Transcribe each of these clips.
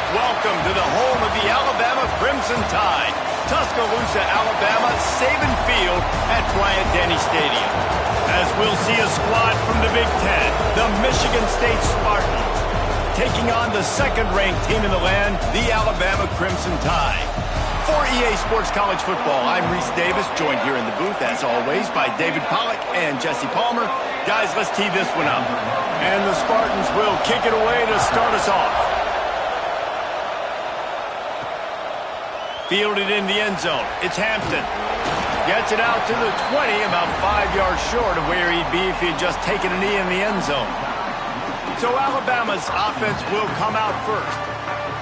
Welcome to the home of the Alabama Crimson Tide, Tuscaloosa, Alabama, Saban Field at Bryant-Denny Stadium. As we'll see a squad from the Big Ten, the Michigan State Spartans, taking on the second-ranked team in the land, the Alabama Crimson Tide. For EA Sports College Football, I'm Reese Davis, joined here in the booth, as always, by David Pollack and Jesse Palmer. Guys, let's tee this one up. And the Spartans will kick it away to start us off. Fielded in the end zone. It's Hampton. Gets it out to the 20, about 5 yards short of where he'd be if he had just taken a knee in the end zone. So Alabama's offense will come out first.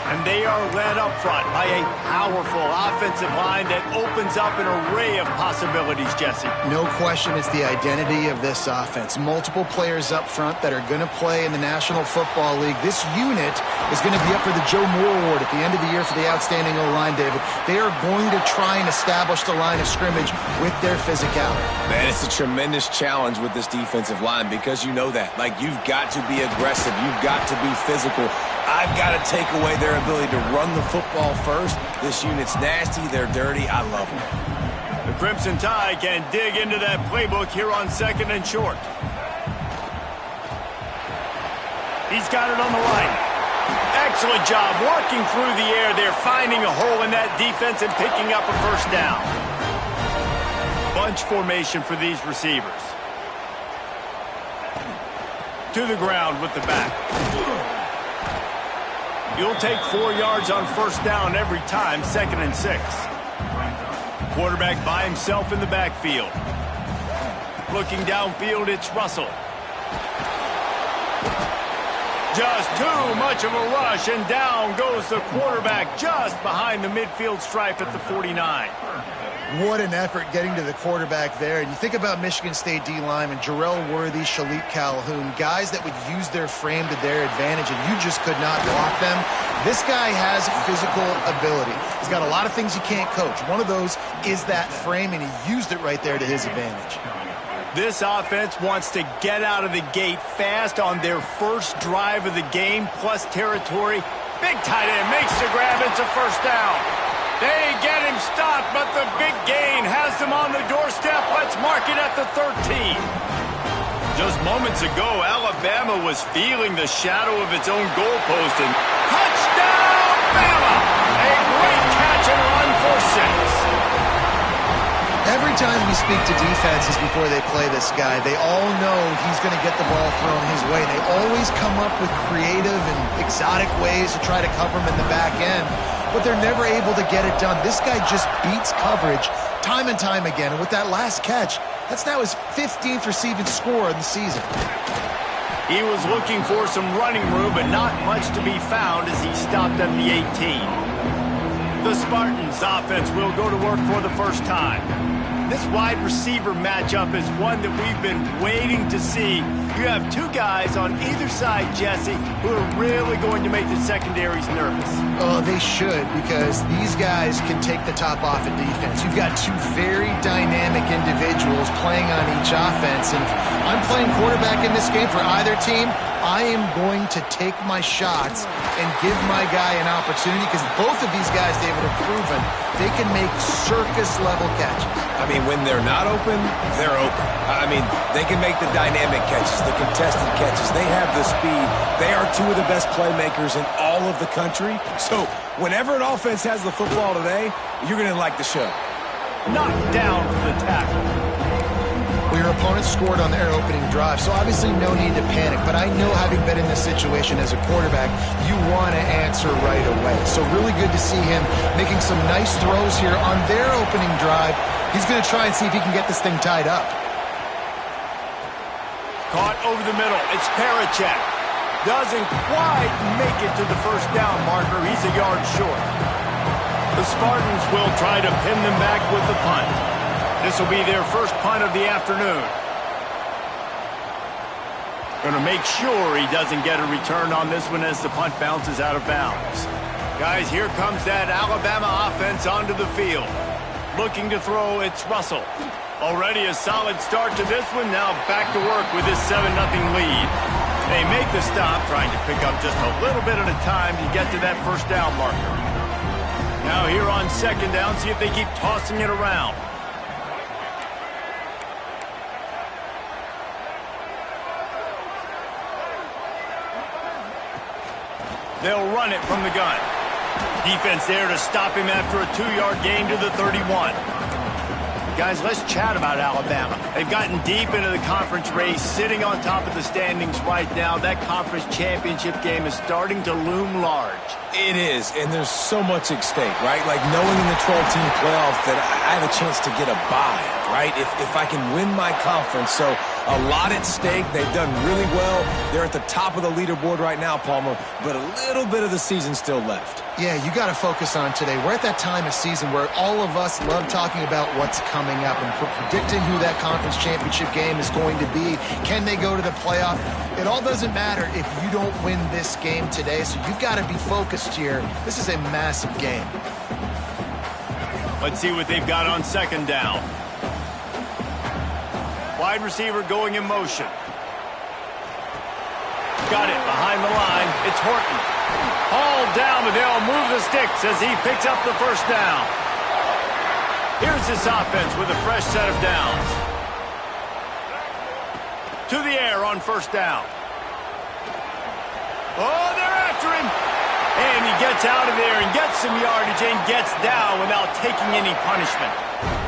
And they are led up front by a powerful offensive line that opens up an array of possibilities, Jesse. No question it's the identity of this offense. Multiple players up front that are going to play in the National Football League. This unit is going to be up for the Joe Moore Award at the end of the year for the outstanding O-line, David. They are going to try and establish the line of scrimmage with their physicality. Man, it's a tremendous challenge with this defensive line because you know that. Like, you've got to be aggressive. You've got to be physical. I've got to take away their ability to run the football first. This unit's nasty. They're dirty. I love them. The Crimson Tide can dig into that playbook here on second and short. He's got it on the right. Excellent job working through the air there, finding a hole in that defense and picking up a first down. Bunch formation for these receivers. To the ground with the back. You'll take 4 yards on first down every time, 2nd and 6. Quarterback by himself in the backfield. Looking downfield, it's Russell. Just too much of a rush, and down goes the quarterback just behind the midfield stripe at the 49. What an effort getting to the quarterback there. And you think about Michigan State D-linemen, Jarrell Worthy, Shalik Calhoun, guys that would use their frame to their advantage, and you just could not block them. This guy has physical ability. He's got a lot of things you can't coach. One of those is that frame, and he used it right there to his advantage. This offense wants to get out of the gate fast on their first drive of the game, plus territory. Big tight end makes the grab. It's a first down. They get him stopped, but the big gain has them on the doorstep. Let's mark it at the 13. Just moments ago, Alabama was feeling the shadow of its own goalpost, and touchdown, Bama! A great catch and run for 6. Every time we speak to defenses before they play this guy, they all know he's going to get the ball thrown his way. They always come up with creative and exotic ways to try to cover him in the back end, but they're never able to get it done. This guy just beats coverage time and time again, and with that last catch, that's now his 15th receiving score of the season. He was looking for some running room, but not much to be found as he stopped at the 18. The Spartans' offense will go to work for the first time. This wide receiver matchup is one that we've been waiting to see. You have two guys on either side, Jesse, who are really going to make the secondaries nervous. Oh, they should, because these guys can take the top off of defense. You've got two very dynamic individuals playing on each offense, and if I'm playing quarterback in this game for either team, I am going to take my shots and give my guy an opportunity, because both of these guys, David, have proven they can make circus-level catches. I mean, when they're not open, they're open. I mean, they can make the dynamic catches, the contested catches. They have the speed. They are two of the best playmakers in all of the country. So whenever an offense has the football today, you're going to like the show. Knocked down for the tackle. Well, your opponent scored on their opening drive, so obviously no need to panic. But I know, having been in this situation as a quarterback, you want to answer right away. So really good to see him making some nice throws here on their opening drive. He's going to try and see if he can get this thing tied up. Caught over the middle. It's Parachek. Doesn't quite make it to the first down marker. He's a yard short. The Spartans will try to pin them back with the punt. This will be their first punt of the afternoon. Going to make sure he doesn't get a return on this one as the punt bounces out of bounds. Guys, here comes that Alabama offense onto the field. Looking to throw, it's Russell. Already a solid start to this one. Now back to work with this 7-0 lead. They make the stop, trying to pick up just a little bit at a time to get to that first down marker. Now here on second down, see if they keep tossing it around. They'll run it from the gun. Defense there to stop him after a 2-yard gain to the 31. Guys, let's chat about Alabama. They've gotten deep into the conference race, sitting on top of the standings right now. That conference championship game is starting to loom large. It is, and there's so much at stake, right? Like knowing in the 12-team playoff that I have a chance to get a bye, right? If I can win my conference. So a lot at stake. They've done really well. They're at the top of the leaderboard right now, Palmer, but a little bit of the season still left. Yeah, you got to focus on today. We're at that time of season where all of us love talking about what's coming up and predicting who that conference championship game is going to be. Can they go to the playoff? It all doesn't matter if you don't win this game today, so you've got to be focused here. This is a massive game. Let's see what they've got on second down. Wide receiver going in motion. Got it behind the line. It's Horton. Hauled down, but they'll move the sticks as he picks up the first down. Here's this offense with a fresh set of downs. To the air on first down. Oh, they're after him. And he gets out of there and gets some yardage and gets down without taking any punishment.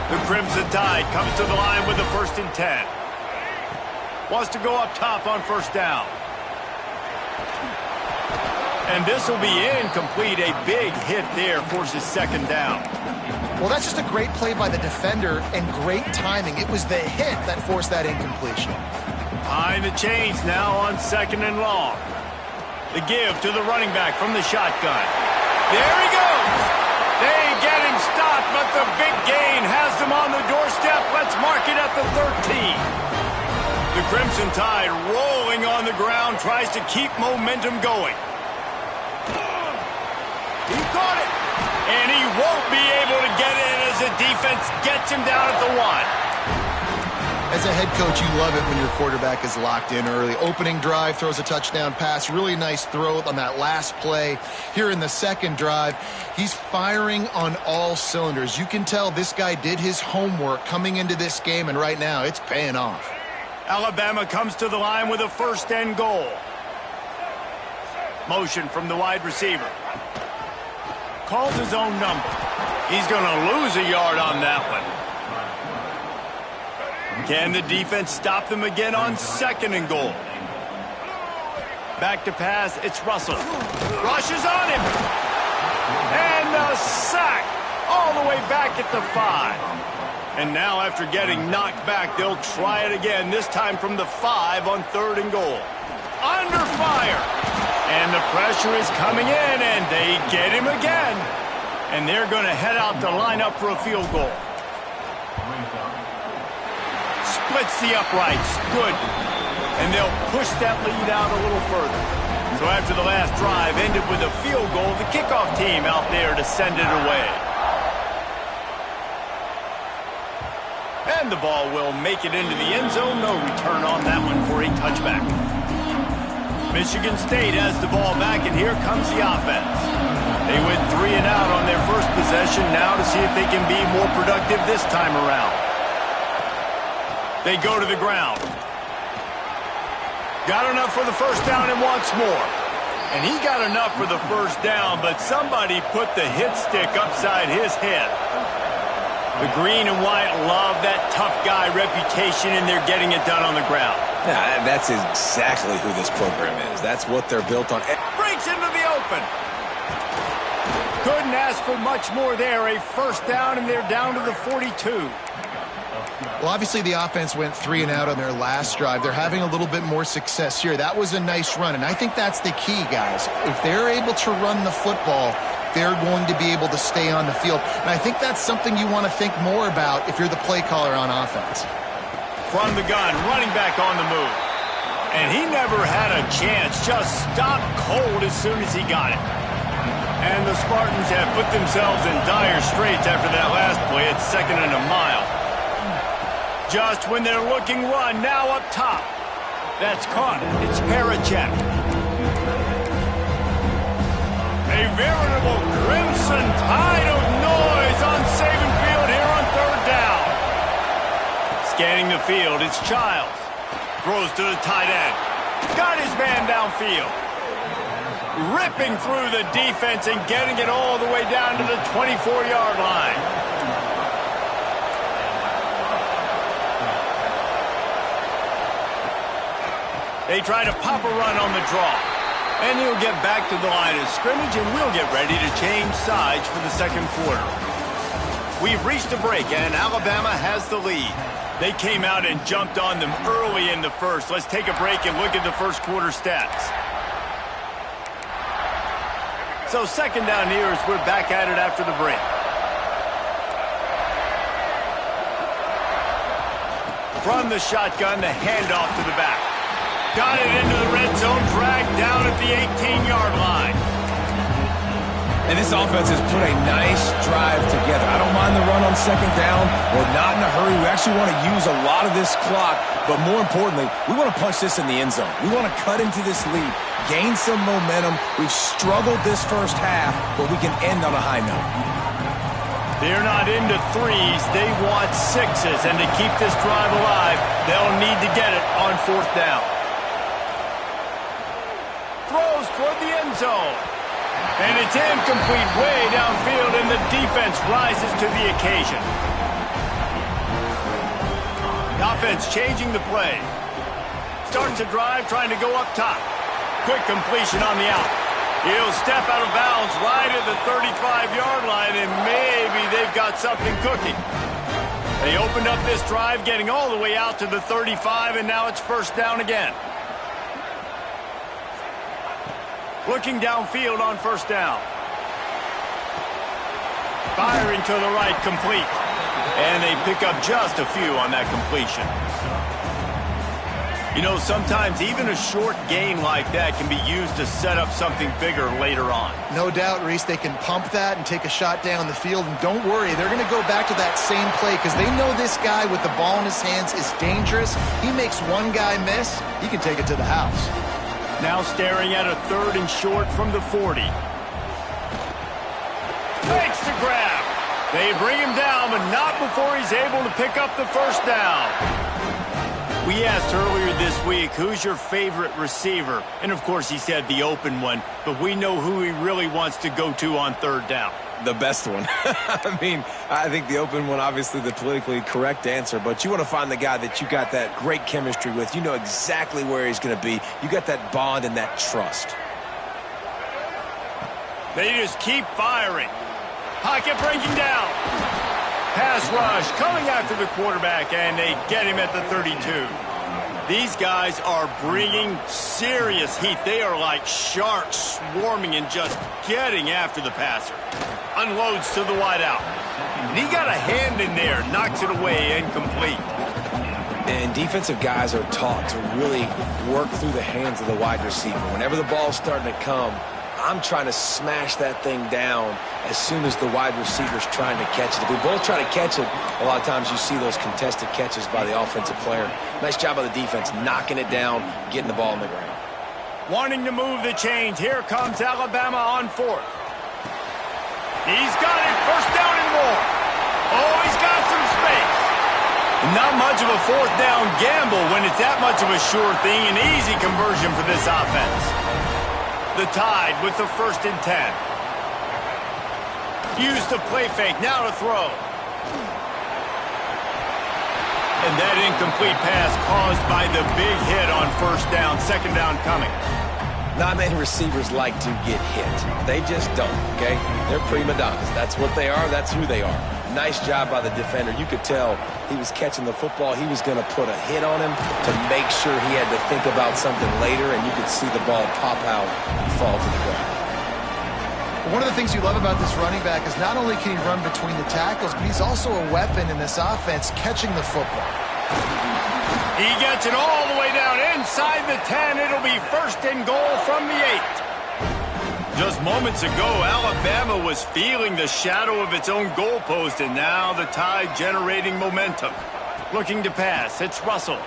The Crimson Tide comes to the line with a 1st and 10. Wants to go up top on first down. And this will be incomplete. A big hit there forces second down. Well, that's just a great play by the defender and great timing. It was the hit that forced that incompletion. Behind the chains now on 2nd and long. The give to the running back from the shotgun. There he goes. They get him stopped, but the big gain has them on the doorstep. Let's mark it at the 13. The Crimson Tide rolling on the ground, tries to keep momentum going. He caught it, and he won't be able to get in as the defense gets him down at the 1. As a head coach, you love it when your quarterback is locked in early. Opening drive, throws a touchdown pass. Really nice throw on that last play. Here in the second drive, he's firing on all cylinders. You can tell this guy did his homework coming into this game, and right now it's paying off. Alabama comes to the line with a 1st and goal. Motion from the wide receiver. Calls his own number. He's going to lose a yard on that one. Can the defense stop them again on 2nd and goal? Back to pass, it's Russell. Rushes on him. And a sack all the way back at the 5. And now after getting knocked back, they'll try it again, this time from the 5 on 3rd and goal. Under fire. And the pressure is coming in, and they get him again. And they're going to head out to line up for a field goal. Splits the uprights. Good. And they'll push that lead out a little further. So after the last drive ended with a field goal, the kickoff team out there to send it away. And the ball will make it into the end zone. No return on that one for a touchback. Michigan State has the ball back, and here comes the offense. They went 3 and out on their first possession, now to see if they can be more productive this time around. They go to the ground. Got enough for the first down and wants more. And he got enough for the first down, but somebody put the hit stick upside his head. The green and white love that tough guy reputation, and they're getting it done on the ground. Yeah, that's exactly who this program is. That's what they're built on. Breaks into the open. Couldn't ask for much more there. A first down, and they're down to the 42. Well, obviously the offense went 3 and out on their last drive. They're having a little bit more success here. That was a nice run, and I think that's the key, guys. If they're able to run the football, they're going to be able to stay on the field. And I think that's something you want to think more about if you're the play caller on offense. From the gun, running back on the move. And he never had a chance, just stopped cold as soon as he got it. And the Spartans have put themselves in dire straits after that last play at 2nd and a mile. Just when they're looking run, now up top. That's caught. It's Parachek. A veritable crimson tide of noise on Saban Field here on 3rd down. Scanning the field, it's Childs. Throws to the tight end. Got his man downfield. Ripping through the defense and getting it all the way down to the 24-yard line. They try to pop a run on the draw. And he'll get back to the line of scrimmage, and we'll get ready to change sides for the second quarter. We've reached a break, and Alabama has the lead. They came out and jumped on them early in the first. Let's take a break and look at the first quarter stats. So 2nd down here as we're back at it after the break. From the shotgun, the handoff to the back. Got it into the red zone, dragged down at the 18-yard line. And this offense has put a nice drive together. I don't mind the run on 2nd down. We're not in a hurry. We actually want to use a lot of this clock, but more importantly, we want to punch this in the end zone. We want to cut into this lead, gain some momentum. We've struggled this first half, but we can end on a high note. They're not into threes. They want sixes, and to keep this drive alive, they'll need to get it on 4th down. Throws toward the end zone. And it's incomplete way downfield, and the defense rises to the occasion. The offense changing the play. Starts a drive trying to go up top. Quick completion on the out. He'll step out of bounds right at the 35-yard line, and maybe they've got something cooking. They opened up this drive, getting all the way out to the 35, and now it's 1st down again. Looking downfield on 1st down. Firing to the right, complete. And they pick up just a few on that completion. You know, sometimes even a short gain like that can be used to set up something bigger later on. No doubt, Reese, they can pump that and take a shot down the field. And don't worry, they're going to go back to that same play because they know this guy with the ball in his hands is dangerous. He makes one guy miss, he can take it to the house. Now staring at a 3rd and short from the 40. Fakes the grab. They bring him down, but not before he's able to pick up the 1st down. We asked earlier this week, who's your favorite receiver? And, of course, he said the open one, but we know who he really wants to go to on 3rd down. The best one. I mean, I think the open one, obviously the politically correct answer, but you want to find the guy that you got that great chemistry with. You know exactly where he's going to be. You got that bond and that trust. They just keep firing. Pocket breaking down. Pass rush coming after the quarterback, and they get him at the 32. These guys are bringing serious heat. They are like sharks swarming and just getting after the passer. Unloads to the wideout. And he got a hand in there, knocks it away, incomplete. And defensive guys are taught to really work through the hands of the wide receiver. Whenever the ball's starting to come, I'm trying to smash that thing down as soon as the wide receiver's trying to catch it. If we both try to catch it, a lot of times you see those contested catches by the offensive player. Nice job by the defense, knocking it down, getting the ball on the ground. wanting to move the chains. Here comes Alabama on fourth. He's got it. First down and more. Oh, he's got some space. Not much of a fourth down gamble when it's that much of a sure thing. An easy conversion for this offense. The Tide with the 1st and 10. Use the play fake. Now to throw. And that incomplete pass caused by the big hit on 1st down. 2nd down coming. Not many receivers like to get hit. They just don't, okay? They're prima donnas. That's what they are. That's who they are. Nice job by the defender. You could tell he was catching the football. He was going to put a hit on him to make sure he had to think about something later, and you could see the ball pop out and fall to the ground. One of the things you love about this running back is not only can he run between the tackles, but he's also a weapon in this offense catching the football. He gets it all the way down inside the 10. It'll be 1st and goal from the 8. Just moments ago, Alabama was feeling the shadow of its own goalpost, and now the Tide generating momentum. Looking to pass. It's Russell.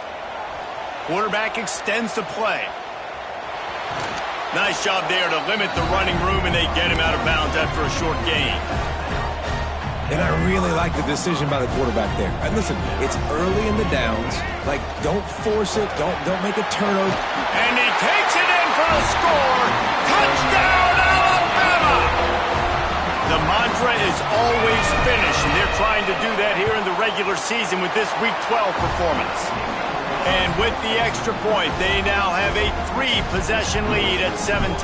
Quarterback extends the play. Nice job there to limit the running room, and they get him out of bounds after a short gain. And I really like the decision by the quarterback there. And listen, it's early in the downs. Like, don't force it. Don't make a turnover. And he takes it in for the score. Touchdown, Alabama! The mantra is always finish, and they're trying to do that here in the regular season with this Week 12 performance. And with the extra point, they now have a 3-possession lead at 17.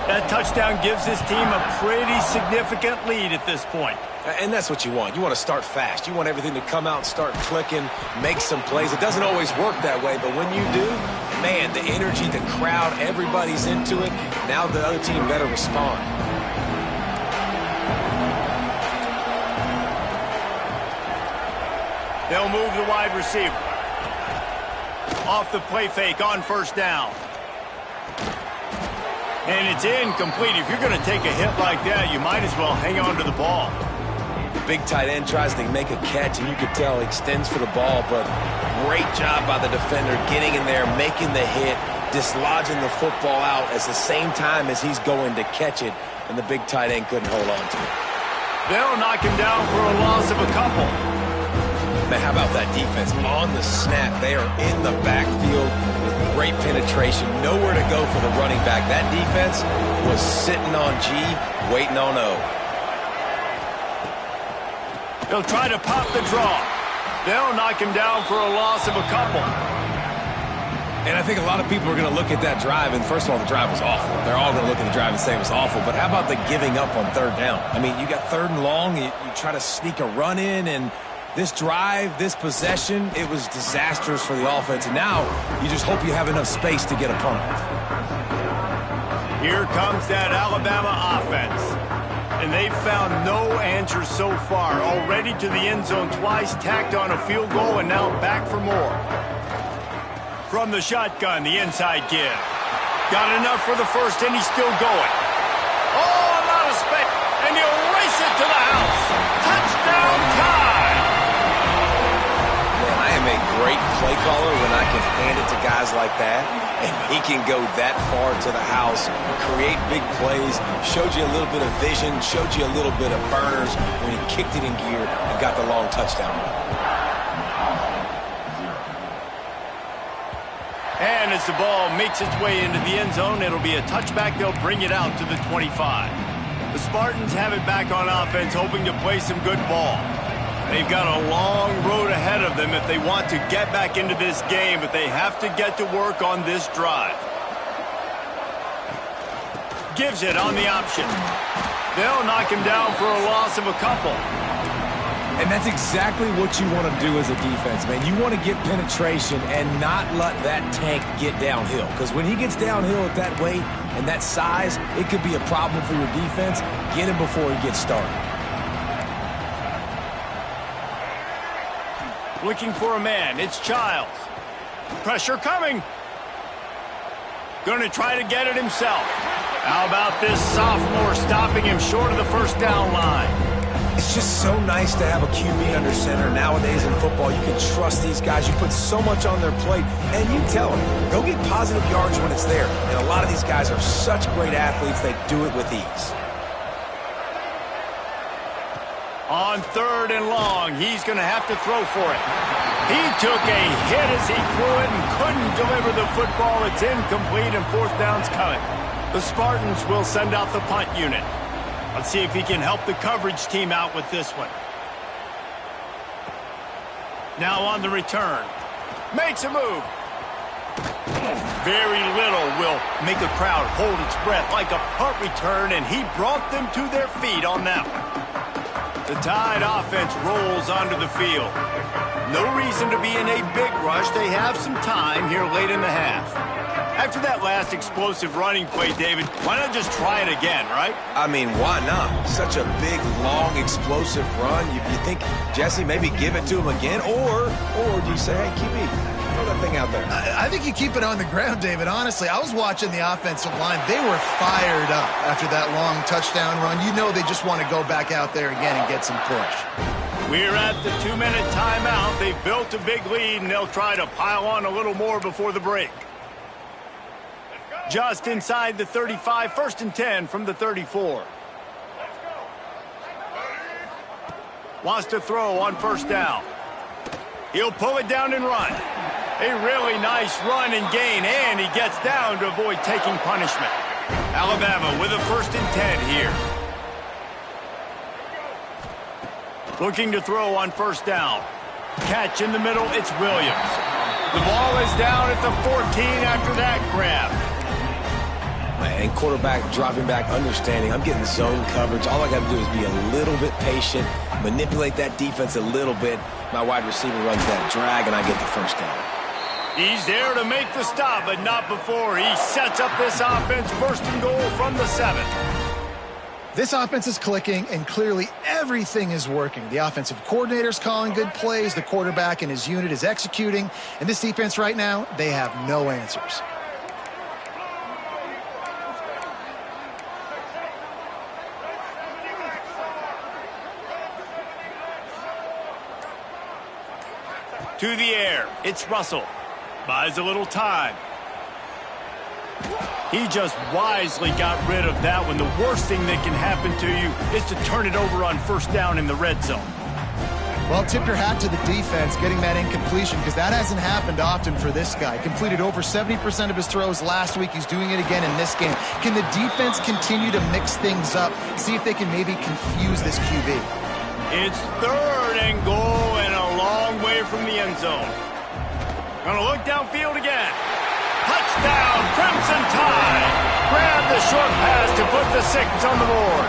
That touchdown gives this team a pretty significant lead at this point. And that's what you want. You want to start fast. You want everything to come out and start clicking, make some plays. It doesn't always work that way, but when you do, man, the energy, the crowd, everybody's into it. Now the other team better respond. They'll move the wide receiver. Off the play fake on 1st down. And it's incomplete. If you're going to take a hit like that, you might as well hang on to the ball. The big tight end tries to make a catch, and you could tell he extends for the ball, but great job by the defender getting in there, making the hit, dislodging the football out at the same time as he's going to catch it, and the big tight end couldn't hold on to it. They'll knock him down for a loss of a couple. Man, how about that defense? On the snap, they are in the backfield with great penetration. Nowhere to go for the running back. That defense was sitting on G, waiting on O. They'll try to pop the draw. They'll knock him down for a loss of a couple. And I think a lot of people are going to look at that drive, and first of all, the drive was awful. They're all going to look at the drive and say it was awful, but how about the giving up on 3rd down? I mean, you got 3rd and long, you try to sneak a run in, and this drive, this possession, it was disastrous for the offense. And now you just hope you have enough space to get a punt. Here comes that Alabama offense. And they've found no answer so far. Already to the end zone twice, tacked on a field goal, and now back for more. From the shotgun, the inside give. Got enough for the 1st, and he's still going. Oh, a lot of space. And he'll race it to the house. Touchdown Tide! I am a great play caller when I can hand it to guys like that, and he can go that far to the house, create big plays, showed you a little bit of vision, showed you a little bit of burners when he kicked it in gear and got the long touchdown run. And as the ball makes its way into the end zone, it'll be a touchback. They'll bring it out to the 25. The Spartans have it back on offense, hoping to play some good ball. They've got a long road ahead of them if they want to get back into this game, but they have to get to work on this drive. Gives it on the option. They'll knock him down for a loss of a couple. And that's exactly what you want to do as a defense, man. You want to get penetration and not let that tank get downhill. Because when he gets downhill at that weight and that size, it could be a problem for your defense. Get him before he gets started. Looking for a man. It's Childs. Pressure coming. Going to try to get it himself. How about this sophomore stopping him short of the 1st down line? It's just so nice to have a QB under center. Nowadays in football, you can trust these guys. You put so much on their plate, and you tell them, go get positive yards when it's there. And a lot of these guys are such great athletes, they do it with ease. On 3rd and long, he's going to have to throw for it. He took a hit as he threw it and couldn't deliver the football. It's incomplete, and 4th down's coming. The Spartans will send out the punt unit. Let's see if he can help the coverage team out with this one. Now on the return. Makes a move. Very little will make a crowd hold its breath like a punt return, and he brought them to their feet on that one. The Tide offense rolls onto the field. No reason to be in a big rush. They have some time here late in the half. After that last explosive running play, David, why not just try it again, right? I mean, why not? Such a big, long, explosive run. You think, Jesse, maybe give it to him again? Or do you say, hey, QB, throw that thing out there? I think you keep it on the ground, David. Honestly, I was watching the offensive line. They were fired up after that long touchdown run. You know they just want to go back out there again and get some push. We're at the 2-minute timeout. They've built a big lead, and they'll try to pile on a little more before the break. Just inside the 35, 1st and 10 from the 34. Wants to throw on 1st down. He'll pull it down and run. A really nice run and gain, and he gets down to avoid taking punishment. Alabama with a 1st and 10 here. Looking to throw on 1st down. Catch in the middle, it's Williams. The ball is down at the 14 after that grab. And quarterback dropping back, understanding, I'm getting zone coverage. All I got to do is be a little bit patient, manipulate that defense a little bit. My wide receiver runs that drag, and I get the 1st down. He's there to make the stop, but not before. He sets up this offense, 1st and goal from the 7. This offense is clicking, and clearly everything is working. The offensive coordinator's calling good plays. The quarterback and his unit is executing. And this defense right now, they have no answers. To the air, it's Russell. Buys a little time. He just wisely got rid of that one. The worst thing that can happen to you is to turn it over on 1st down in the red zone. Well, tip your hat to the defense getting that incompletion, because that hasn't happened often for this guy. Completed over 70% of his throws last week. He's doing it again in this game. Can the defense continue to mix things up? See if they can maybe confuse this QB. It's 3rd and goal and a long way from the end zone. Gonna look downfield again. Touchdown, Crimson Tide. Grab the short pass to put the 6 on the board.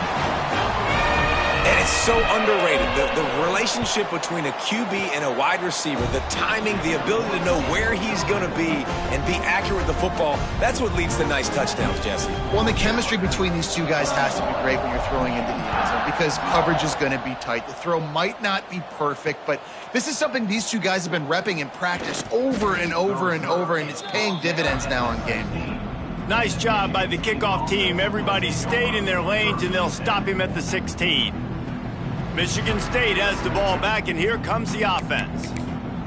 And it's so underrated. The relationship between a QB and a wide receiver, the timing, the ability to know where he's going to be and be accurate with the football, that's what leads to nice touchdowns, Jesse. Well, and the chemistry between these two guys has to be great when you're throwing into the end zone, because coverage is going to be tight. The throw might not be perfect, but this is something these two guys have been repping in practice over and over and over, and it's paying dividends now on game day. Nice job by the kickoff team. Everybody stayed in their lanes, and they'll stop him at the 16. Michigan State has the ball back, and here comes the offense.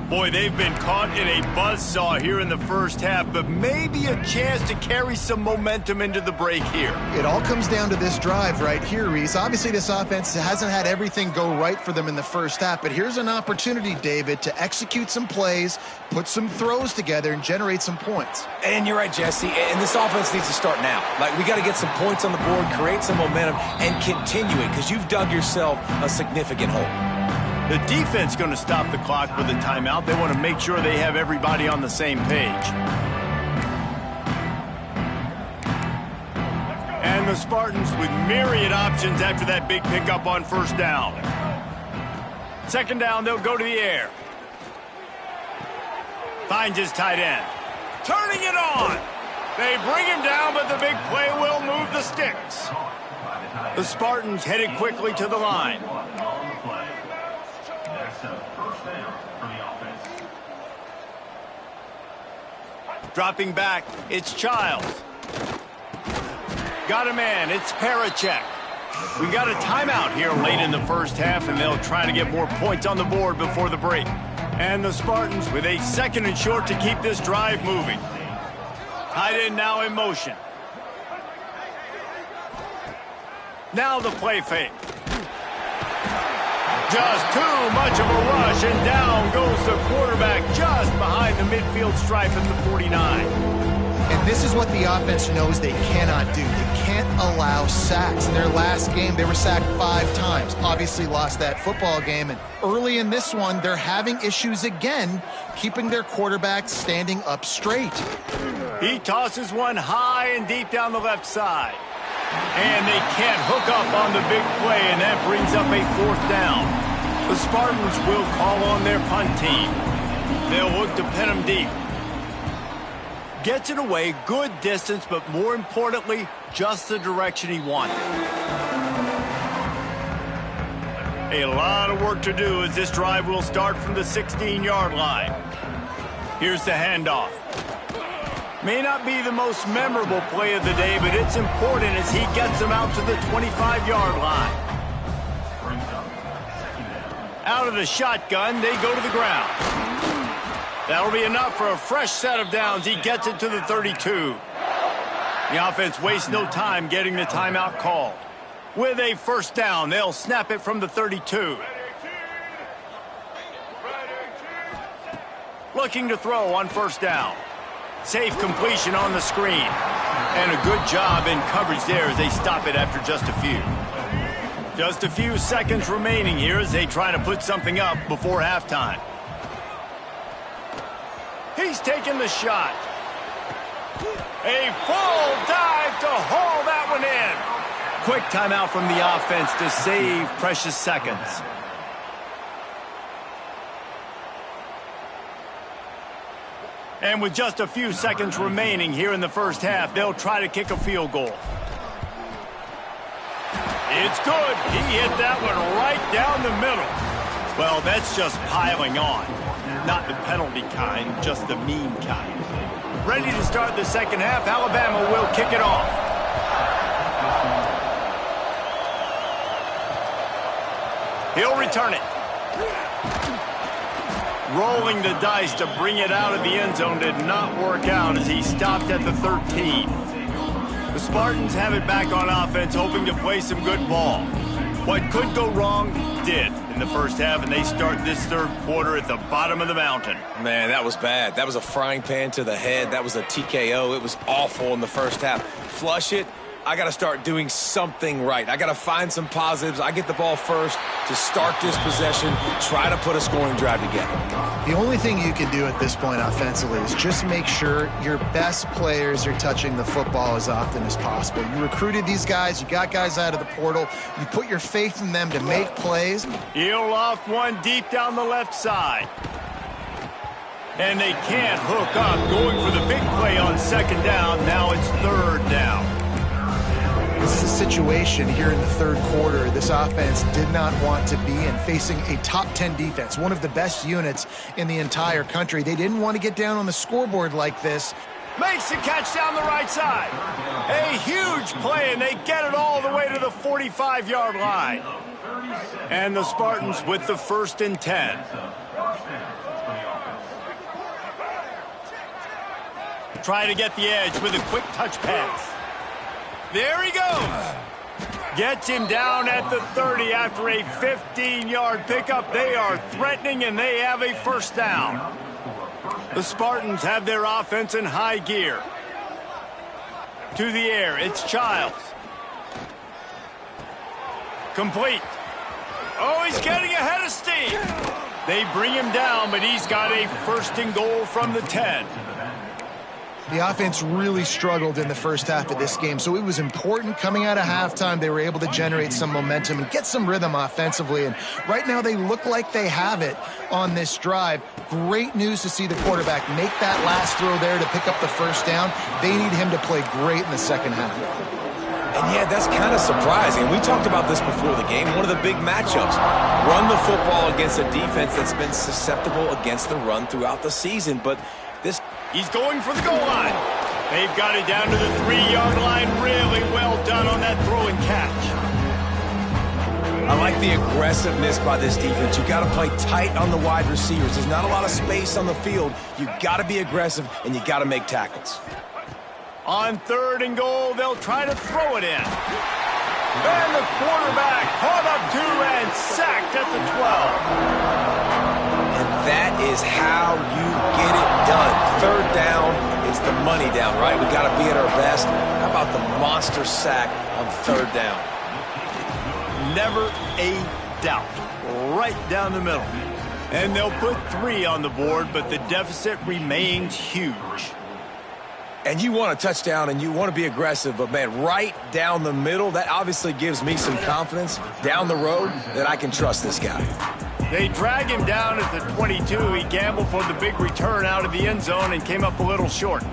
Boy, they've been caught in a buzzsaw here in the first half, but maybe a chance to carry some momentum into the break here. It all comes down to this drive right here, Reese. Obviously, this offense hasn't had everything go right for them in the first half, but here's an opportunity, David, to execute some plays, put some throws together, and generate some points. And you're right, Jesse, and this offense needs to start now. Like, we got to get some points on the board, create some momentum, and continue it, because you've dug yourself a significant hole. The defense going to stop the clock with a timeout. They want to make sure they have everybody on the same page. And the Spartans with myriad options after that big pickup on 1st down. 2nd down, they'll go to the air. Finds his tight end. Turning it on. They bring him down, but the big play will move the sticks. The Spartans headed quickly to the line. Dropping back, it's Childs. Got a man, it's Parachek. We got a timeout here late in the first half, and they'll try to get more points on the board before the break. And the Spartans with a 2nd and short to keep this drive moving. Tight end now in motion. Now the play fake. Just too much of a rush, and down goes the quarterback just behind the midfield stripe at the 49. And this is what the offense knows they cannot do. They can't allow sacks. In their last game, they were sacked 5 times. Obviously lost that football game. And early in this one, they're having issues again, keeping their quarterback standing up straight. He tosses one high and deep down the left side. And they can't hook up on the big play, and that brings up a 4th down. The Spartans will call on their punt team. They'll look to pin him deep. Gets it away, good distance, but more importantly, just the direction he wanted. A lot of work to do as this drive will start from the 16-yard line. Here's the handoff. May not be the most memorable play of the day, but it's important as he gets them out to the 25-yard line. Out of the shotgun, they go to the ground. That'll be enough for a fresh set of downs. He gets it to the 32. The offense wastes no time getting the timeout called. With a 1st down, they'll snap it from the 32. Looking to throw on 1st down. Safe completion on the screen. And a good job in coverage there as they stop it after just a few. Just a few seconds remaining here as they try to put something up before halftime. He's taking the shot. A full dive to haul that one in. Quick timeout from the offense to save precious seconds. And with just a few seconds remaining here in the first half, they'll try to kick a field goal. It's good. He hit that one right down the middle. Well, that's just piling on. Not the penalty kind, just the mean kind. Ready to start the second half. Alabama will kick it off. He'll return it. Rolling the dice to bring it out of the end zone did not work out as he stopped at the 13. The Spartans have it back on offense, hoping to play some good ball. What could go wrong did in the first half, and they start this 3rd quarter at the bottom of the mountain. Man, that was bad. That was a frying pan to the head. That was a TKO. It was awful in the first half. Flush it. I got to start doing something right. I got to find some positives. I get the ball first to start this possession, try to put a scoring drive together. The only thing you can do at this point offensively is just make sure your best players are touching the football as often as possible. You recruited these guys. You got guys out of the portal. You put your faith in them to make plays. He'll loft one deep down the left side. And they can't hook up, going for the big play on 2nd down. Now it's 3rd down. This is a situation here in the 3rd quarter this offense did not want to be in, facing a top 10 defense, one of the best units in the entire country. They didn't want to get down on the scoreboard like this. Makes the catch down the right side. A huge play, and they get it all the way to the 45-yard line. And the Spartans with the 1st and 10. Try to get the edge with a quick touch pass. There he goes. Gets him down at the 30 after a 15-yard pickup. They are threatening, and they have a 1st down. The Spartans have their offense in high gear. To the air, it's Childs. Complete. Oh, he's getting ahead of steam. They bring him down, but he's got a 1st and goal from the 10. The offense really struggled in the first half of this game, so it was important coming out of halftime. They were able to generate some momentum and get some rhythm offensively, and right now they look like they have it on this drive. Great news to see the quarterback make that last throw there to pick up the 1st down. They need him to play great in the second half. And yeah, that's kind of surprising. We talked about this before the game. One of the big matchups. Run the football against a defense that's been susceptible against the run throughout the season, but this... He's going for the goal line. They've got it down to the 3-yard line. Really well done on that throw and catch. the aggressiveness by this defense. You got to play tight on the wide receivers. There's not a lot of space on the field. You got to be aggressive, and you got to make tackles. On 3rd and goal, they'll try to throw it in. And the quarterback caught up to and sacked at the 12. And that is how you get it done. 3rd down, it's the money down, right? We got to be at our best. How about the monster sack on 3rd down? Never a doubt. Right down the middle. And they'll put 3 on the board, but the deficit remains huge. And you want a touchdown and you want to be aggressive, but, man, right down the middle, that obviously gives me some confidence down the road that I can trust this guy. They drag him down at the 22. He gambled for the big return out of the end zone and came up a little short.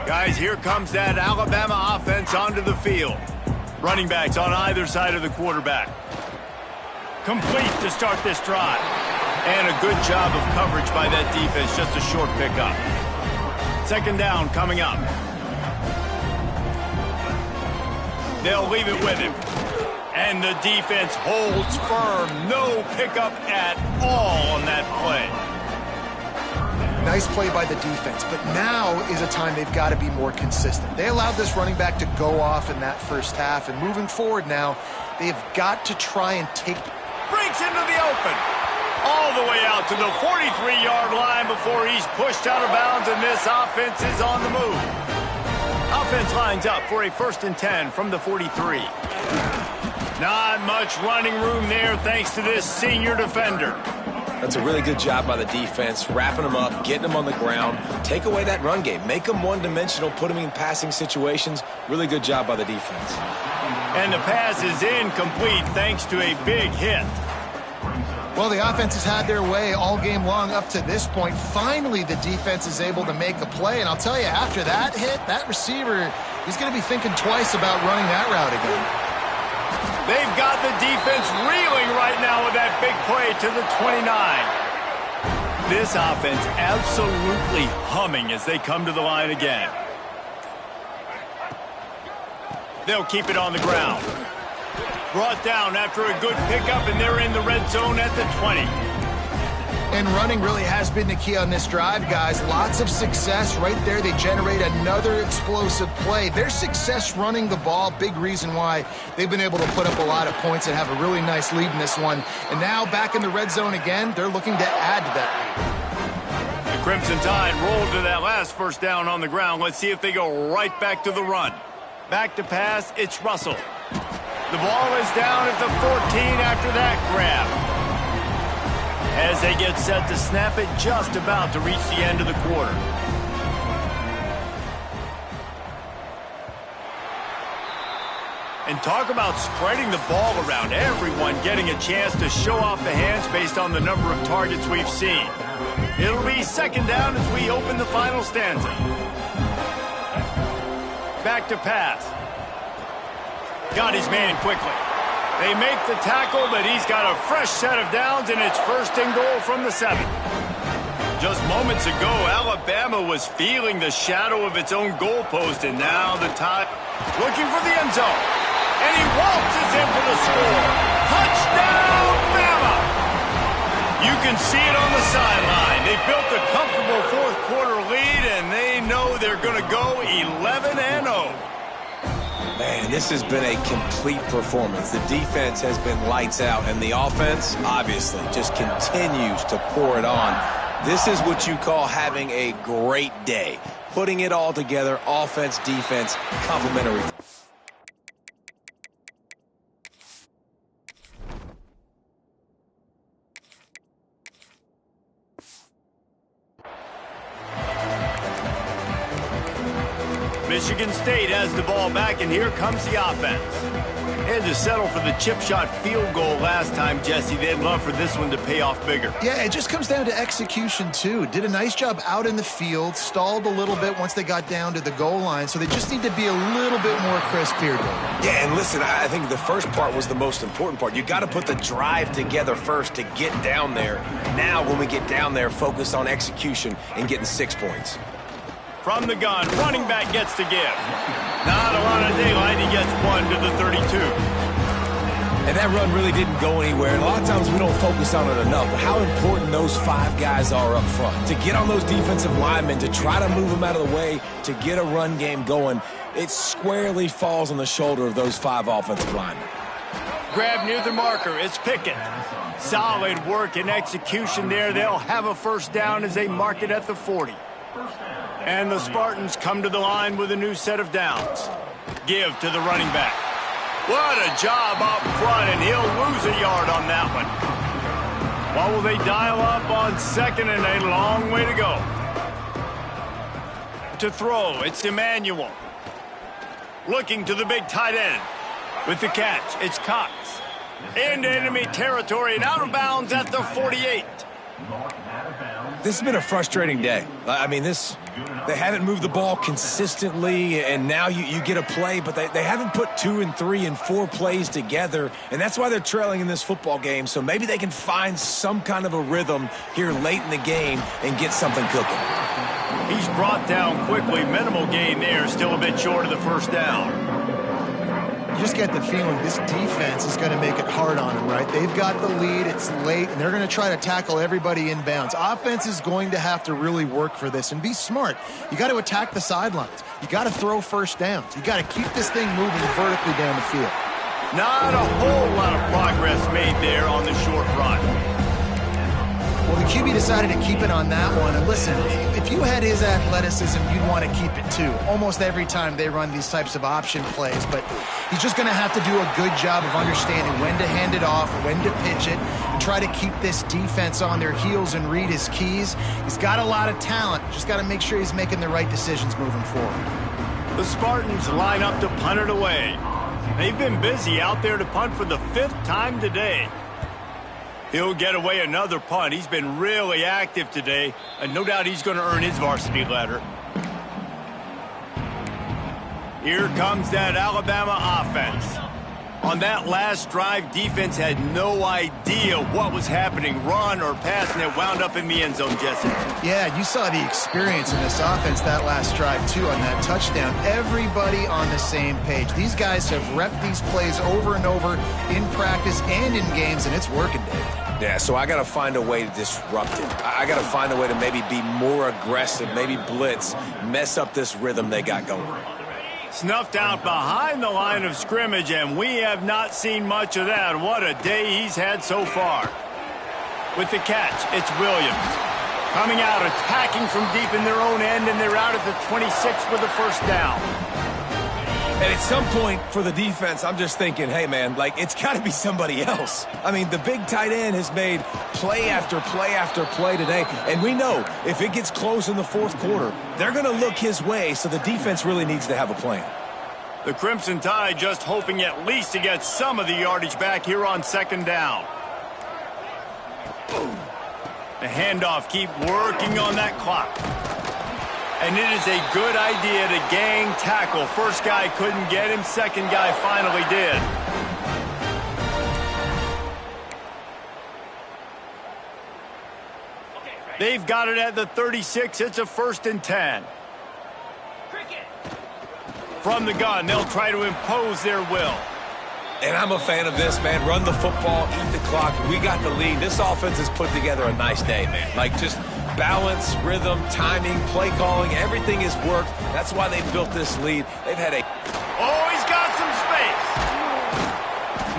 Guys, here comes that Alabama offense onto the field. Running backs on either side of the quarterback. Complete to start this drive. And a good job of coverage by that defense, just a short pickup. 2nd down coming up. They'll leave it with him. And the defense holds firm. No pickup at all on that play. Nice play by the defense, but now is a time they've got to be more consistent. They allowed this running back to go off in that first half, and moving forward now, they've got to try and take... Breaks into the open. All the way out to the 43-yard line before he's pushed out of bounds, and this offense is on the move. Offense lines up for a 1st and 10 from the 43. Not much running room there thanks to this senior defender. That's a really good job by the defense, wrapping them up, getting them on the ground. Take away that run game. Make them one-dimensional, put them in passing situations. Really good job by the defense. And the pass is incomplete thanks to a big hit. Well, the offense has had their way all game long up to this point. Finally, the defense is able to make a play. And I'll tell you, after that hit, that receiver, he's going to be thinking twice about running that route again. They've got the defense reeling right now with that big play to the 29. This offense absolutely humming as they come to the line again. They'll keep it on the ground. Brought down after a good pickup, and they're in the red zone at the 20. And running really has been the key on this drive, guys. Lots of success right there. They generate another explosive play. Their success running the ball, big reason why they've been able to put up a lot of points and have a really nice lead in this one. And now back in the red zone again, they're looking to add to that lead. The Crimson Tide rolled to that last 1st down on the ground. Let's see if they go right back to the run. Back to pass, it's Russell. The ball is down at the 14 after that grab. As they get set to snap it, just about to reach the end of the quarter. And talk about spreading the ball around. Everyone getting a chance to show off the hands based on the number of targets we've seen. It'll be 2nd down as we open the final stanza. Back to pass. Got his man quickly. They make the tackle, but he's got a fresh set of downs, and it's 1st and goal from the 7. Just moments ago, Alabama was feeling the shadow of its own goalpost, and now the Tide looking for the end zone. And he waltzes in for the score. Touchdown, Bama! You can see it on the sideline. They built a comfortable 4th quarter lead, and they know they're going to go 11-0. Man, this has been a complete performance. The defense has been lights out, and the offense, obviously, just continues to pour it on. This is what you call having a great day. Putting it all together, offense, defense, complementary. Michigan State has the ball back, and here comes the offense. They had to settle for the chip shot field goal last time, Jesse. They'd love for this one to pay off bigger. Yeah, it just comes down to execution, too. Did a nice job out in the field, stalled a little bit once they got down to the goal line, so they just need to be a little bit more crisp here. Yeah, and listen, I think the first part was the most important part. You got to put the drive together first to get down there. Now, when we get down there, focus on execution and getting 6 points. From the gun, running back gets to give. Not a lot of daylight, he gets 1 to the 32. And that run really didn't go anywhere. And a lot of times we don't focus on it enough, but how important those 5 guys are up front. To get on those defensive linemen, to try to move them out of the way, to get a run game going, it squarely falls on the shoulder of those 5 offensive linemen. Grab near the marker. It's Pickett. Solid work and execution there. They'll have a first down as they mark it at the 40. And the Spartans come to the line with a new set of downs. Give to the running back. What a job up front, and he'll lose a yard on that one. What will they dial up on second, and a long way to go? To throw, it's Emmanuel. Looking to the big tight end. With the catch, it's Cox. Into enemy territory and out of bounds at the 48. This has been a frustrating day. I mean, they haven't moved the ball consistently, and now you get a play, but they haven't put 2 and 3 and 4 plays together, and that's why they're trailing in this football game. So maybe they can find some kind of a rhythm here late in the game and get something cooking. He's brought down quickly. Minimal gain there, still a bit short of the first down. You just get the feeling this defense is going to make it hard on them, right? They've got the lead, it's late, and they're going to try to tackle everybody inbounds. Offense is going to have to really work for this and be smart. You got to attack the sidelines. You got to throw first downs. You got to keep this thing moving vertically down the field. Not a whole lot of progress made there on the short run. Well, the QB decided to keep it on that one. And listen, if you had his athleticism, you'd want to keep it too. Almost every time they run these types of option plays. But he's just going to have to do a good job of understanding when to hand it off, when to pitch it, and try to keep this defense on their heels and read his keys. He's got a lot of talent. Just got to make sure he's making the right decisions moving forward. The Spartans line up to punt it away. They've been busy out there to punt for the 5th time today. He'll get away another punt. He's been really active today, and no doubt he's going to earn his varsity letter. Here comes that Alabama offense. On that last drive, defense had no idea what was happening, run or pass, and it wound up in the end zone, Jesse. Yeah, you saw the experience in this offense that last drive, too, on that touchdown. Everybody on the same page. These guys have repped these plays over and over in practice and in games, and it's working, Dave. Yeah, so I got to find a way to disrupt it. I got to find a way to maybe be more aggressive, maybe blitz, mess up this rhythm they got going. Snuffed out behind the line of scrimmage, and we have not seen much of that. What a day he's had so far. With the catch, it's Williams. Coming out, attacking from deep in their own end, and they're out at the 26 with the first down. And at some point for the defense, I'm just thinking, hey, man, like, it's got to be somebody else. I mean, the big tight end has made play after play after play today. And we know if it gets close in the 4th quarter, they're going to look his way, so the defense really needs to have a plan. The Crimson Tide just hoping at least to get some of the yardage back here on 2nd down. The handoff, keep working on that clock. And it is a good idea to gang tackle. First guy couldn't get him. Second guy finally did. They've got it at the 36. It's a 1st and 10. From the gun, they'll try to impose their will. And I'm a fan of this, man. Run the football, eat the clock. We got the lead. This offense has put together a nice day, man. Like, just balance, rhythm, timing, play calling, everything has worked. That's why they built this lead. They've had a... Oh, he's got some space.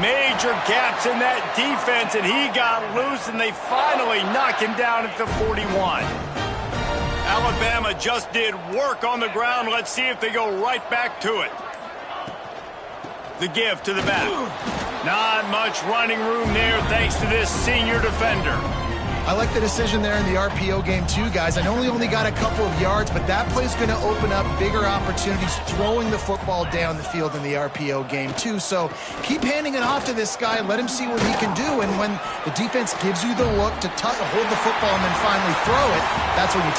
Major gaps in that defense, and he got loose, and they finally knock him down at the 41. Alabama just did work on the ground. Let's see if they go right back to it. The give to the back. Not much running room there thanks to this senior defender. I like the decision there in the RPO game too, guys. I know he only got a couple of yards, but that play's going to open up bigger opportunities throwing the football down the field in the RPO game too. So keep handing it off to this guy. Let him see what he can do. And when the defense gives you the look to hold the football and then finally throw it, that's when you